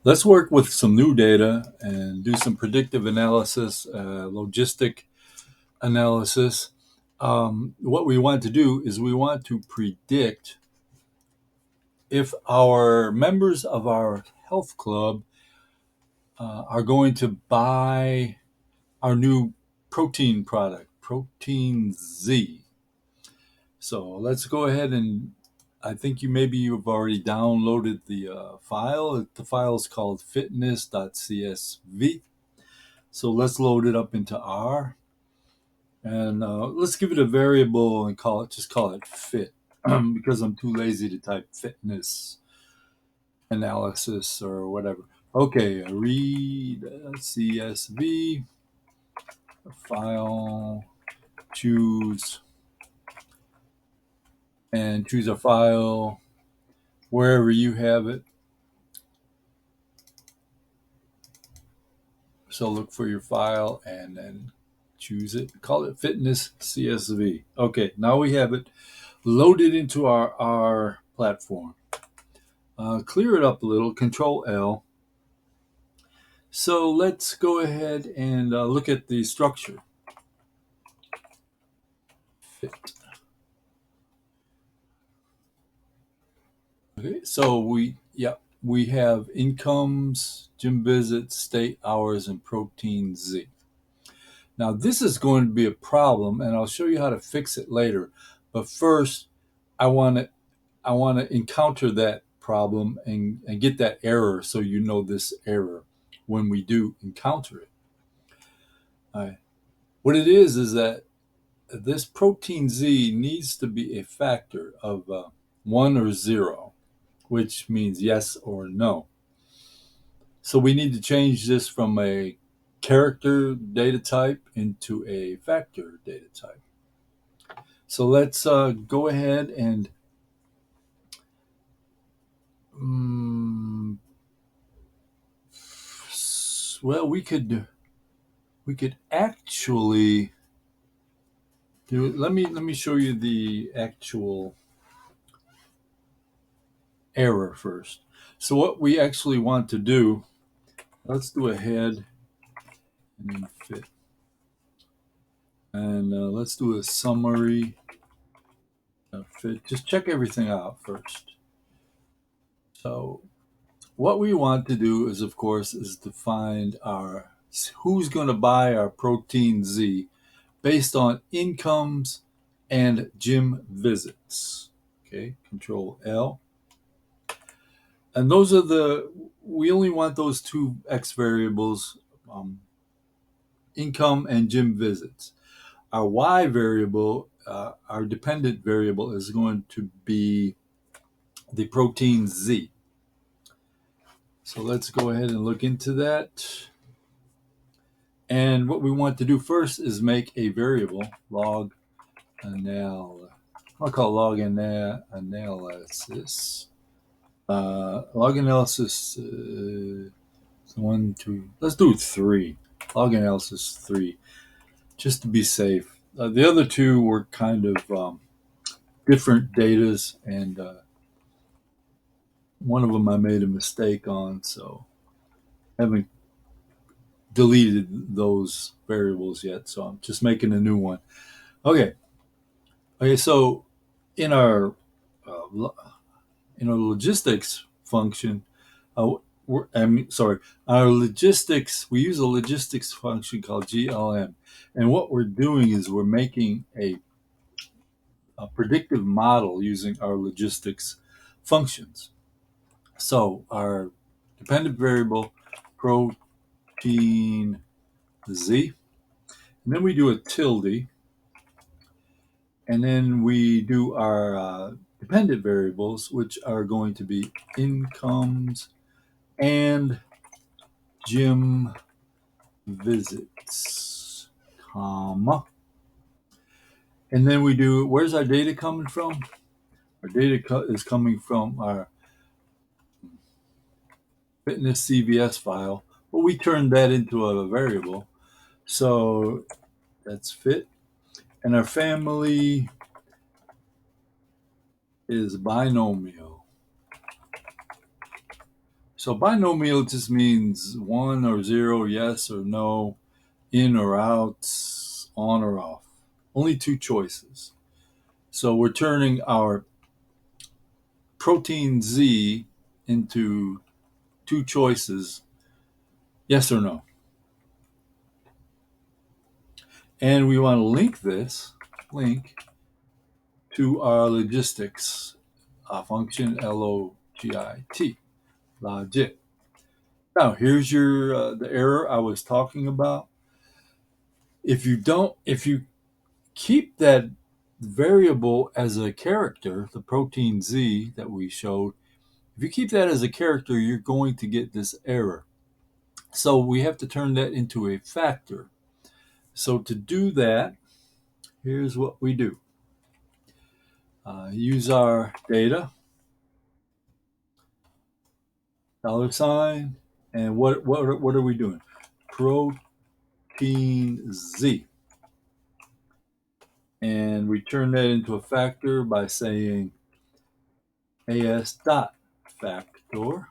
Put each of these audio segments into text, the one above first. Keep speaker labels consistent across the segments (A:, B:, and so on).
A: Let's work with some new data and do some predictive analysis, logistic analysis. What we want to do is we want to predict if our members of our health club are going to buy our new protein product, Protein Z. So let's go ahead and I think you've already downloaded the file. The file is called fitness.csv. So let's load it up into R, and let's give it a variable and call it fit because I'm too lazy to type fitness analysis or whatever. Okay, read CSV file, choose choose a file wherever you have it. So look for your file and then choose it. Call it fitness CSV. Okay, now we have it loaded into our platform. Clear it up a little, Control L. So let's go ahead and look at the structure. Fit. Okay, so we have incomes, gym visits, state hours, and protein Z. Now this is going to be a problem, and I'll show you how to fix it later. But first, I want to encounter that problem and get that error, so you know this error when we do encounter it. All right. What it is that this protein Z needs to be a factor of 1 or 0, which means yes or no. So we need to change this from a character data type into a factor data type. So let's go ahead and um, well, we could actually do it. Let me show you the actual error first. So what we actually want to do, let's do a head and then fit. And let's do a summary fit. Just check everything out first. So what we want to do is, of course, is to find our who's going to buy our protein Z based on incomes and gym visits. Okay, Control L. And those are we only want those two X variables, um, income and gym visits. Our Y variable, our dependent variable, is going to be the protein Z. So let's go ahead and look into that. And what we want to do first is make a variable, log I'll call log analysis. Log analysis, 1, 2, let's do 3. Log analysis 3, just to be safe. The other two were kind of different datas, and one of them I made a mistake on, so I haven't deleted those variables yet, so I'm just making a new one. Okay. Okay, so in our uh, logistics function, our logistics, we use a logistics function called GLM. And what we're doing is we're making a predictive model using our logistics functions. So our dependent variable, protein Z, and then we do a tilde, and then we do our dependent variables, which are going to be incomes and gym visits, comma. And then we do, where's our data coming from? Our data is coming from our fitness CVS file, but we turned that into a variable. So that's fit. And our family is binomial. So binomial just means 1 or 0, yes or no, in or out, on or off. Only two choices. So we're turning our protein Z into two choices, yes or no. And we want to link to our logistics function, logit, logit. Now here's your the error I was talking about. If you keep that variable as a character, the protein Z that we showed, if you keep that as a character, you're going to get this error. So we have to turn that into a factor. So to do that, here's what we do. Use our data, $, and what are we doing? Protein Z. And we turn that into a factor by saying as dot factor.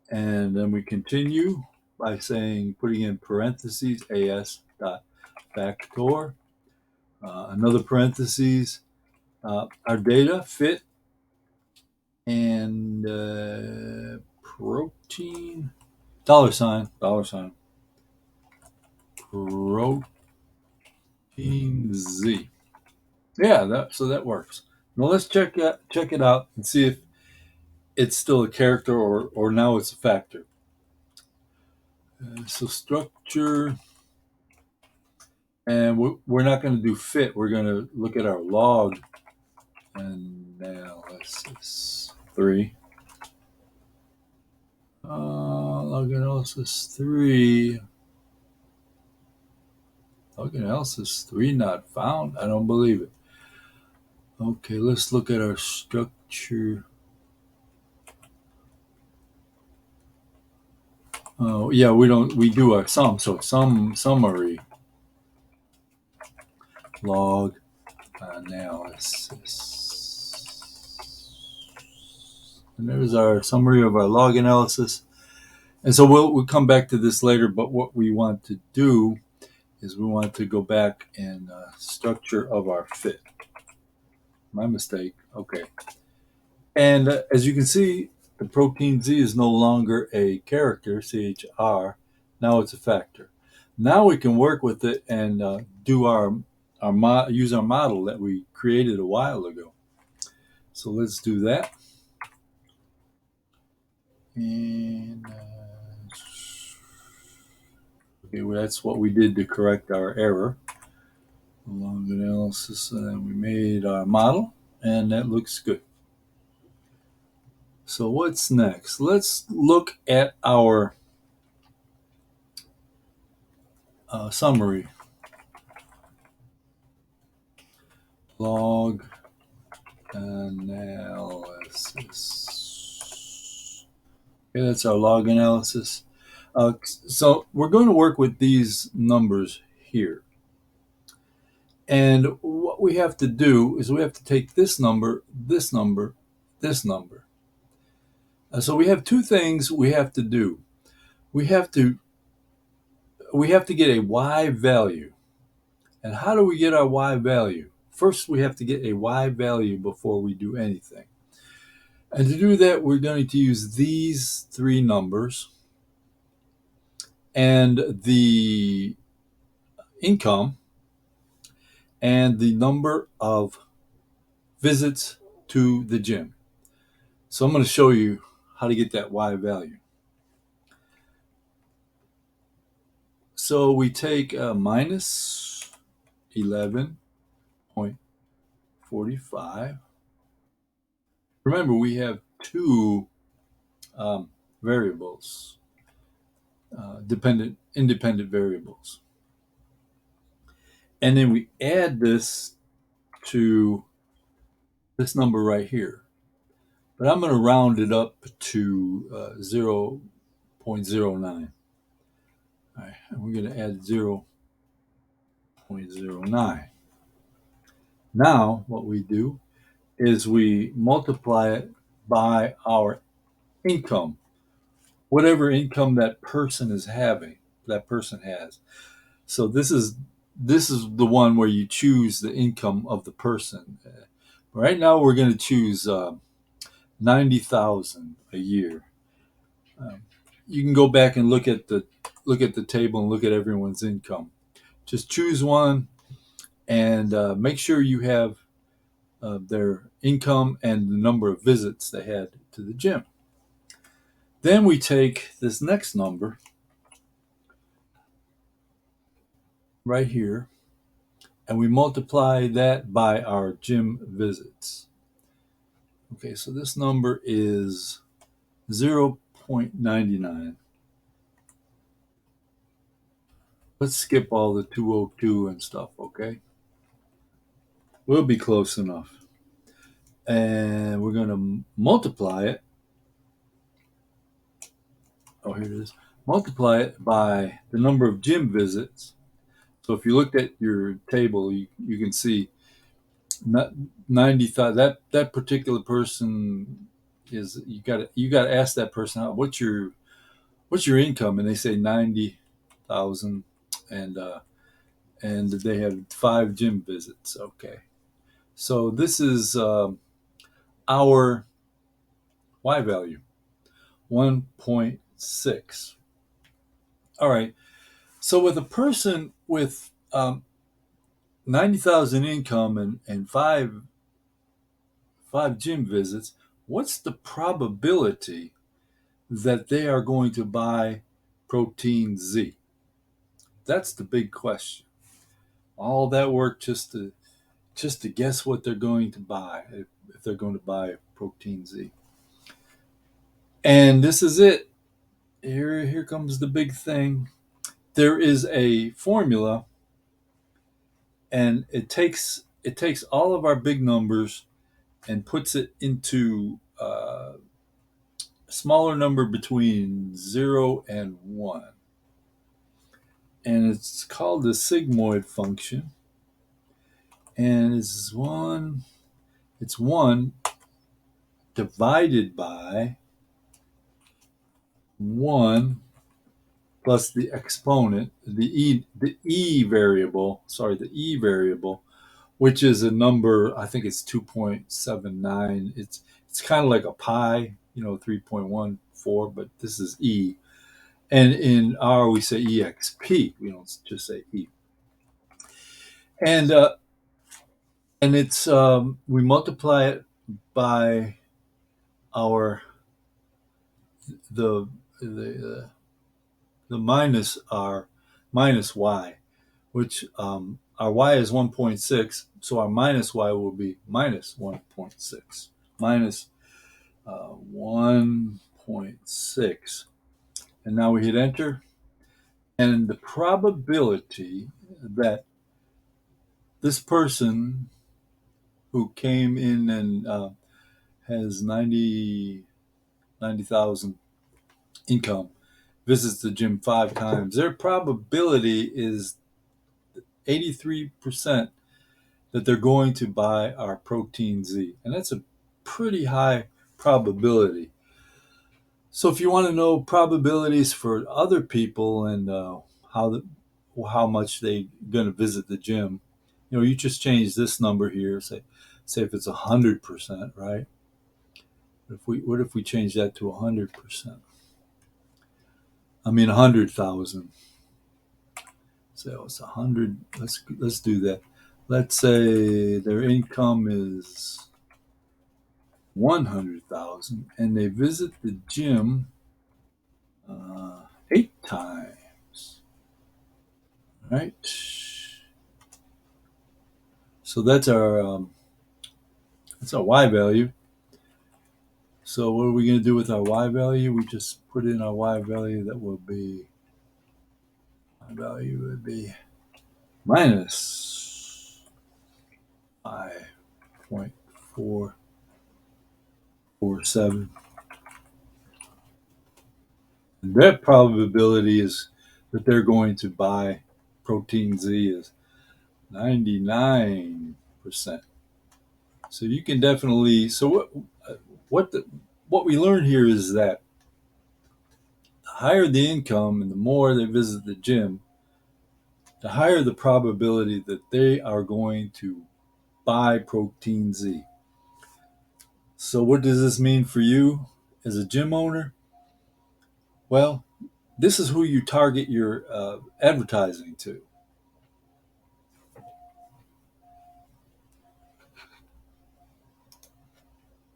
A: And then we continue by saying, putting in parentheses, as dot factor, another parentheses, our data fit, and protein, $, protein Z. Yeah, so that works. Now let's check it out and see if it's still a character or now it's a factor. So structure, and we're not going to do fit. We're going to look at our log analysis 3. Log analysis 3. Log analysis 3 not found. I don't believe it. Okay, let's look at our structure. Oh yeah, we do our sum. So sum summary log analysis. And there's our summary of our log analysis. And so we'll come back to this later, but what we want to do is we want to go back and structure of our fit. My mistake. Okay. And as you can see, the protein Z is no longer a character, CHR. Now it's a factor. Now we can work with it and do use our model that we created a while ago. So let's do that. And okay, well, that's what we did to correct our error. Log analysis, and then we made our model, and that looks good. So what's next? Let's look at our summary. Log analysis. Okay, that's our log analysis. So we're going to work with these numbers here. And what we have to do is we have to take this number, this number, this number. So we have two things we have to do. We have to get a y value. And how do we get our y value? First, we have to get a y value before we do anything. And to do that, we're going to use these three numbers and the income and the number of visits to the gym. So I'm going to show you how to get that y value. So we take minus 11.45. Remember, we have two variables, independent variables. And then we add this to this number right here. But I'm going to round it up to 0.09. All right, and we're going to add 0.09. Now, what we do is we multiply it by our income, whatever income that person is having, that person has. So this is the one where you choose the income of the person. Right now, we're going to choose 90,000 a year. Um, you can go back and look at the table and look at everyone's income. Just choose one and make sure you have their income and the number of visits they had to the gym. Then we take this next number right here and we multiply that by our gym visits. Okay, so this number is 0.99. Let's skip all the 202 and stuff, okay? We'll be close enough. And we're going to multiply it. Oh, here it is. Multiply it by the number of gym visits. So if you looked at your table, you can see not 90,000. That particular person is you got to ask that person what's your income, and they say 90,000, and and they have 5 gym visits. Okay, so this is our Y value, 1.6. All right. So with a person with 90,000 income and five gym visits, what's the probability that they are going to buy protein Z? That's the big question. All that work just to guess what they're going to buy, if they're going to buy protein Z. And this is it. Here comes the big thing. There is a formula, and it takes all of our big numbers and puts it into a smaller number between 0 and 1. And it's called the sigmoid function. And it's one divided by 1 plus the exponent, the e variable, which is a number. I think it's 2.79. It's kind of like a pi, 3.14, but this is e. And in R we say exp. We don't just say e. And it's we multiply it by our the the the minus our minus y, which our y is 1.6, so our minus y will be minus 1.6, minus 1.6. And now we hit enter, and the probability that this person who came in and has 90,000 income visits the gym 5 times, their probability is 83% that they're going to buy our protein Z. And that's a pretty high probability. So if you want to know probabilities for other people and how much they going to visit the gym, you just change this number here. Say if it's 100%, right? What if we change that to 100%? I mean 100,000. So it's 100. Let's do that. Let's say their income is 100,000, and they visit the gym 8 times. Right. So that's our Y value. So what are we going to do with our Y value? We just put in our Y value. Y value would be minus 5.447. And their probability is that they're going to buy protein Z is 99%. So you can definitely. So what what we learned here is that the higher the income and the more they visit the gym, the higher the probability that they are going to buy Protein Z. So, what does this mean for you as a gym owner? Well, this is who you target your advertising to.